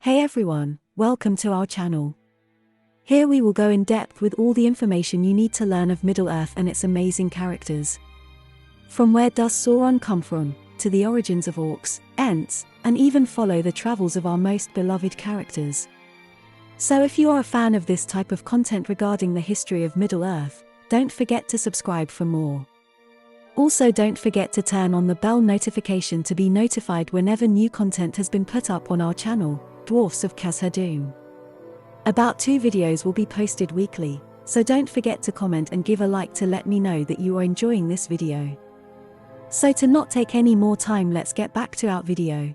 Hey everyone, welcome to our channel. Here we will go in depth with all the information you need to learn of Middle-earth and its amazing characters. From where does Sauron come from, to the origins of orcs, ents, and even follow the travels of our most beloved characters. So if you are a fan of this type of content regarding the history of Middle-earth, don't forget to subscribe for more. Also don't forget to turn on the bell notification to be notified whenever new content has been put up on our channel, Dwarfs of Khazad-dûm. About 2 videos will be posted weekly, so don't forget to comment and give a like to let me know that you are enjoying this video. So to not take any more time, let's get back to our video.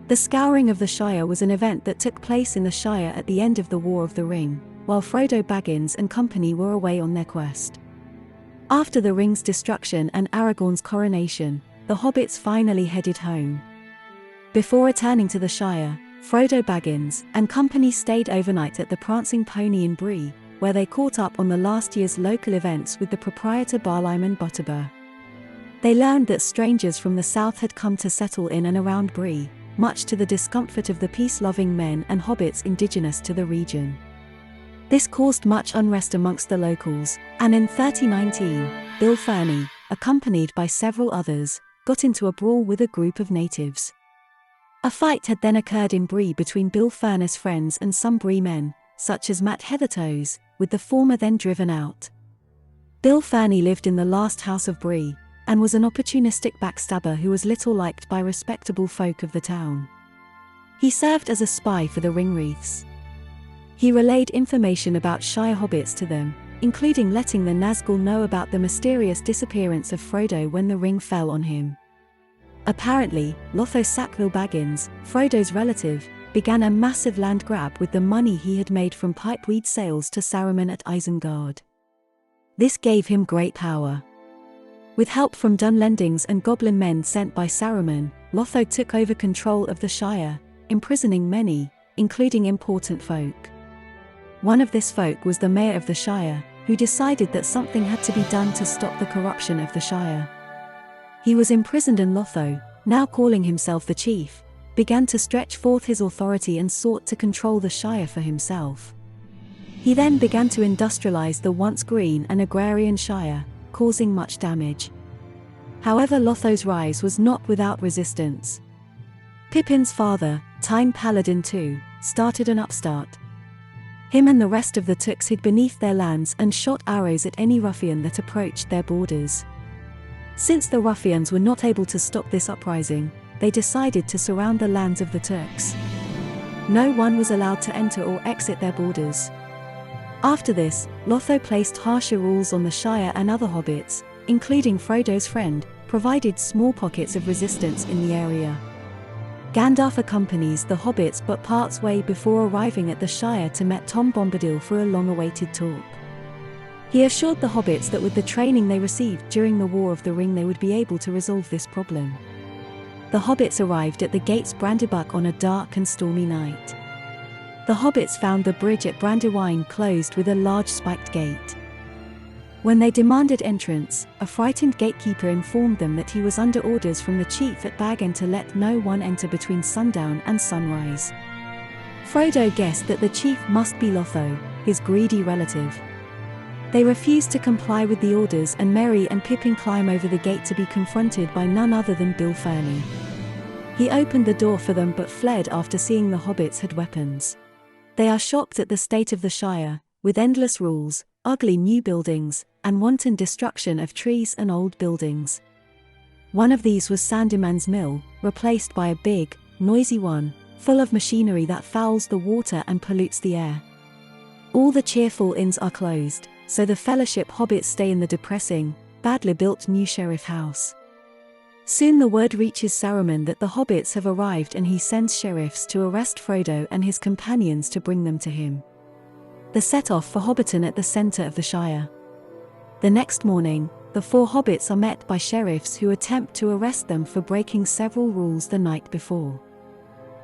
The Scouring of the Shire was an event that took place in the Shire at the end of the War of the Ring, while Frodo Baggins and company were away on their quest. After the ring's destruction and Aragorn's coronation, the hobbits finally headed home. Before returning to the Shire, Frodo Baggins and company stayed overnight at the Prancing Pony in Bree, where they caught up on the last year's local events with the proprietor Barliman Butterbur. They learned that strangers from the south had come to settle in and around Bree, much to the discomfort of the peace-loving men and hobbits indigenous to the region. This caused much unrest amongst the locals, and in 3019, Bill Ferny, accompanied by several others, got into a brawl with a group of natives. A fight had then occurred in Bree between Bill Ferny's friends and some Bree men, such as Matt Heathertoes, with the former then driven out. Bill Ferny lived in the last house of Bree, and was an opportunistic backstabber who was little liked by respectable folk of the town. He served as a spy for the Ringwraiths. He relayed information about Shire hobbits to them, including letting the Nazgul know about the mysterious disappearance of Frodo when the ring fell on him. Apparently, Lotho Sackville Baggins, Frodo's relative, began a massive land grab with the money he had made from pipeweed sales to Saruman at Isengard. This gave him great power. With help from Dunlendings and goblin men sent by Saruman, Lotho took over control of the Shire, imprisoning many, including important folk. One of this folk was the mayor of the Shire, who decided that something had to be done to stop the corruption of the Shire. He was imprisoned, and Lotho, now calling himself the chief, began to stretch forth his authority and sought to control the Shire for himself. He then began to industrialize the once green and agrarian Shire, causing much damage. However, Lotho's rise was not without resistance. Pippin's father, Time Paladin II, started an upstart. Him and the rest of the Tooks hid beneath their lands and shot arrows at any ruffian that approached their borders. Since the ruffians were not able to stop this uprising, they decided to surround the lands of the Tooks. No one was allowed to enter or exit their borders. After this, Lotho placed harsher rules on the Shire, and other hobbits, including Frodo's friend, provided small pockets of resistance in the area. Gandalf accompanies the hobbits but parts way before arriving at the Shire to meet Tom Bombadil for a long-awaited talk. He assured the hobbits that with the training they received during the War of the Ring they would be able to resolve this problem. The hobbits arrived at the gates Brandybuck on a dark and stormy night. The hobbits found the bridge at Brandywine closed with a large spiked gate. When they demanded entrance, a frightened gatekeeper informed them that he was under orders from the chief at Bag End to let no one enter between sundown and sunrise. Frodo guessed that the chief must be Lotho, his greedy relative. They refused to comply with the orders, and Merry and Pippin climb over the gate to be confronted by none other than Bill Ferny. He opened the door for them but fled after seeing the hobbits had weapons. They are shocked at the state of the Shire, with endless rules, ugly new buildings, and wanton destruction of trees and old buildings. One of these was Sandeman's Mill, replaced by a big, noisy one, full of machinery that fouls the water and pollutes the air. All the cheerful inns are closed, so the Fellowship hobbits stay in the depressing, badly built new sheriff house. Soon the word reaches Saruman that the hobbits have arrived, and he sends sheriffs to arrest Frodo and his companions to bring them to him. The set-off for Hobbiton at the center of the Shire. The next morning, the 4 hobbits are met by sheriffs who attempt to arrest them for breaking several rules the night before.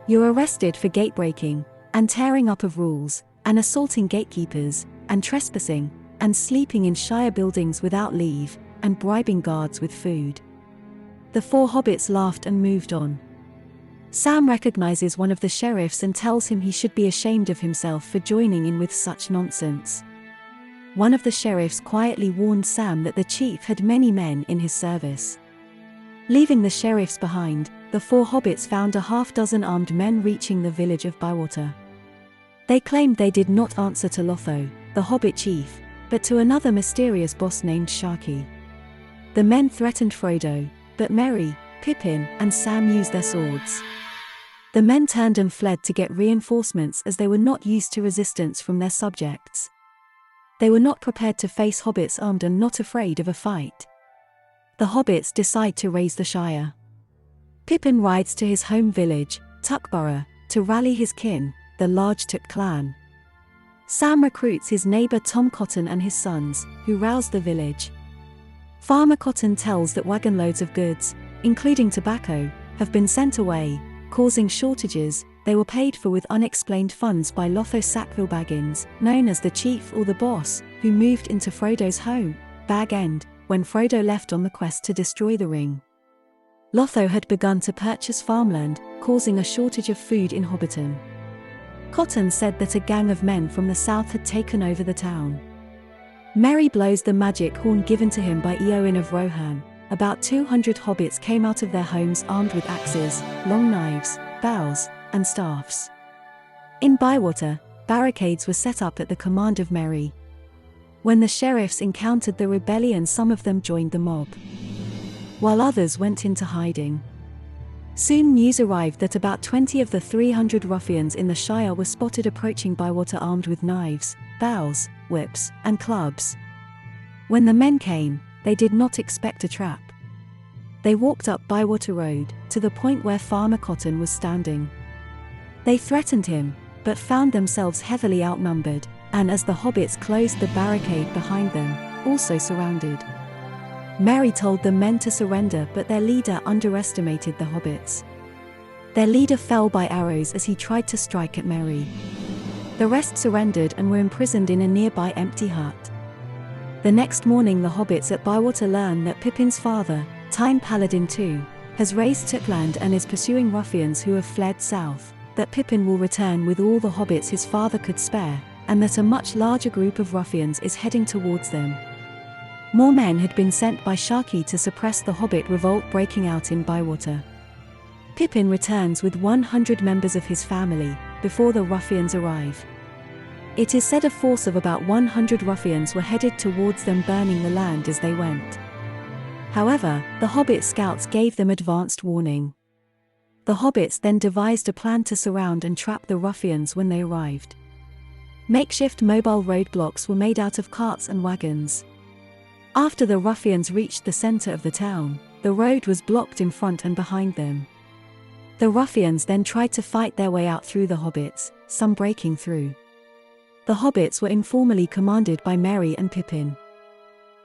You're arrested for gate-breaking, and tearing up of rules, and assaulting gatekeepers, and trespassing, and sleeping in Shire buildings without leave, and bribing guards with food. The 4 hobbits laughed and moved on. Sam recognizes one of the sheriffs and tells him he should be ashamed of himself for joining in with such nonsense. One of the sheriffs quietly warned Sam that the chief had many men in his service. Leaving the sheriffs behind, the four hobbits found a half-dozen armed men reaching the village of Bywater. They claimed they did not answer to Lotho, the hobbit chief, but to another mysterious boss named Shire. The men threatened Frodo, but Merry, Pippin, and Sam used their swords. The men turned and fled to get reinforcements as they were not used to resistance from their subjects. They were not prepared to face hobbits armed and not afraid of a fight. The hobbits decide to raise the Shire. Pippin rides to his home village, Tuckborough, to rally his kin, the Large Took clan. Sam recruits his neighbor Tom Cotton and his sons, who rouse the village. Farmer Cotton tells that wagonloads of goods, including tobacco, have been sent away, causing shortages. They were paid for with unexplained funds by Lotho Sackville Baggins, known as the chief or the boss, who moved into Frodo's home, Bag End, when Frodo left on the quest to destroy the ring. Lotho had begun to purchase farmland, causing a shortage of food in Hobbiton. Cotton said that a gang of men from the south had taken over the town. Merry blows the magic horn given to him by Eowyn of Rohan. About 200 hobbits came out of their homes armed with axes, long knives, bows, and staffs. In Bywater, barricades were set up at the command of Merry. When the sheriffs encountered the rebellion, some of them joined the mob, while others went into hiding. Soon news arrived that about 20 of the 300 ruffians in the Shire were spotted approaching Bywater armed with knives, bows, whips, and clubs. When the men came, they did not expect a trap. They walked up Bywater Road, to the point where Farmer Cotton was standing. They threatened him, but found themselves heavily outnumbered, and as the hobbits closed the barricade behind them, also surrounded. Merry told the men to surrender, but their leader underestimated the hobbits. Their leader fell by arrows as he tried to strike at Merry. The rest surrendered and were imprisoned in a nearby empty hut. The next morning the hobbits at Bywater learn that Pippin's father, Time Paladin II, has raised Tookland and is pursuing ruffians who have fled south, that Pippin will return with all the hobbits his father could spare, and that a much larger group of ruffians is heading towards them. More men had been sent by Sharkey to suppress the hobbit revolt breaking out in Bywater. Pippin returns with 100 members of his family, before the ruffians arrive. It is said a force of about 100 ruffians were headed towards them, burning the land as they went. However, the hobbit scouts gave them advanced warning. The hobbits then devised a plan to surround and trap the ruffians when they arrived. Makeshift mobile roadblocks were made out of carts and wagons. After the ruffians reached the center of the town, the road was blocked in front and behind them. The ruffians then tried to fight their way out through the hobbits, some breaking through. The hobbits were informally commanded by Merry and Pippin.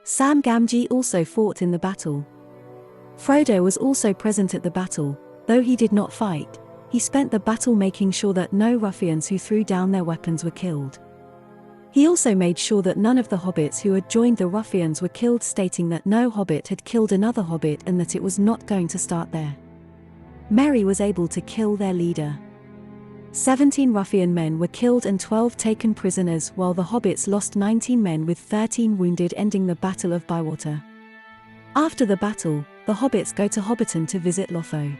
Sam Gamgee also fought in the battle. Frodo was also present at the battle. Though he did not fight, he spent the battle making sure that no ruffians who threw down their weapons were killed. He also made sure that none of the hobbits who had joined the ruffians were killed, stating that no hobbit had killed another hobbit and that it was not going to start there. Merry was able to kill their leader. 17 ruffian men were killed and 12 taken prisoners, while the hobbits lost 19 men with 13 wounded, ending the Battle of Bywater. After the battle, the hobbits go to Hobbiton to visit Lotho.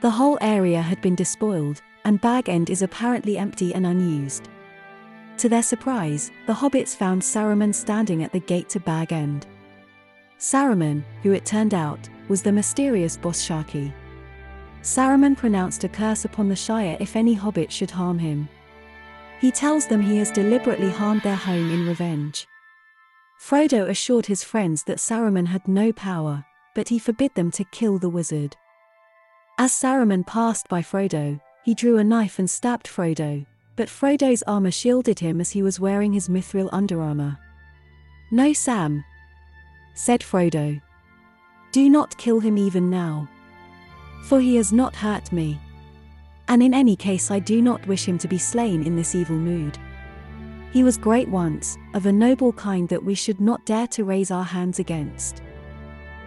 The whole area had been despoiled, and Bag End is apparently empty and unused. To their surprise, the hobbits found Saruman standing at the gate to Bag End. Saruman, who it turned out, was the mysterious boss Sharkey. Saruman pronounced a curse upon the Shire if any hobbit should harm him. He tells them he has deliberately harmed their home in revenge. Frodo assured his friends that Saruman had no power, but he forbid them to kill the wizard. As Saruman passed by Frodo, he drew a knife and stabbed Frodo, but Frodo's armor shielded him as he was wearing his mithril underarmor. "No, Sam," said Frodo. "Do not kill him even now. For he has not hurt me. And in any case I do not wish him to be slain in this evil mood. He was great once, of a noble kind that we should not dare to raise our hands against.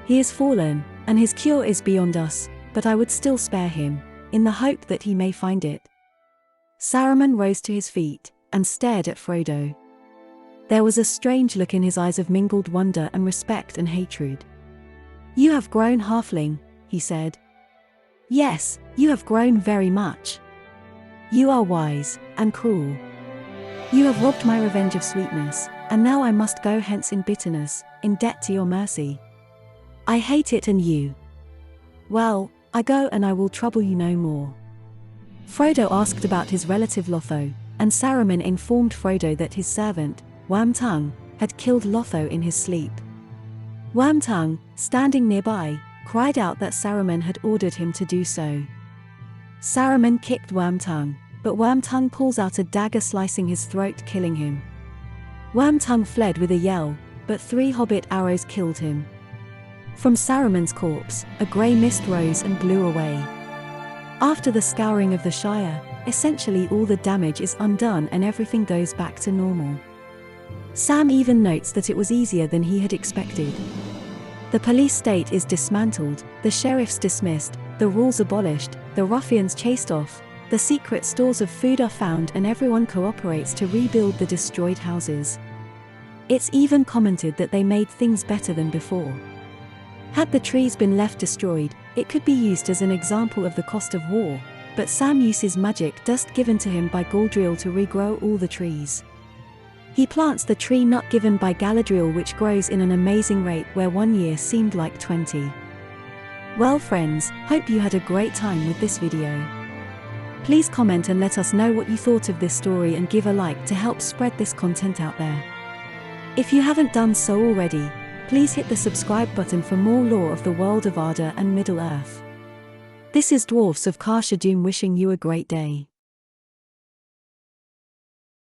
He is fallen, and his cure is beyond us, but I would still spare him, in the hope that he may find it. Saruman rose to his feet and stared at Frodo. There was a strange look in his eyes of mingled wonder and respect and hatred. "You have grown, halfling," he said. "Yes, you have grown very much. You are wise and cruel. You have robbed my revenge of sweetness, and now I must go hence in bitterness, in debt to your mercy. I hate it and you. Well, I go and I will trouble you no more." Frodo asked about his relative Lotho, and Saruman informed Frodo that his servant, Wormtongue, had killed Lotho in his sleep. Wormtongue, standing nearby, cried out that Saruman had ordered him to do so. Saruman kicked Wormtongue, but Wormtongue pulls out a dagger, slicing his throat, killing him. Wormtongue fled with a yell, but 3 hobbit arrows killed him. From Saruman's corpse, a grey mist rose and blew away. After the scouring of the Shire, essentially all the damage is undone and everything goes back to normal. Sam even notes that it was easier than he had expected. The police state is dismantled, the sheriffs dismissed, the rules abolished, the ruffians chased off, the secret stores of food are found, and everyone cooperates to rebuild the destroyed houses. It's even commented that they made things better than before. Had the trees been left destroyed, it could be used as an example of the cost of war, but Sam uses magic dust given to him by Galadriel to regrow all the trees. He plants the tree nut given by Galadriel, which grows in an amazing rate where 1 year seemed like 20. Well friends, hope you had a great time with this video. Please comment and let us know what you thought of this story and give a like to help spread this content out there. If you haven't done so already, please hit the subscribe button for more lore of the world of Arda and Middle-earth. This is Dwarfs of Khazad-dûm wishing you a great day.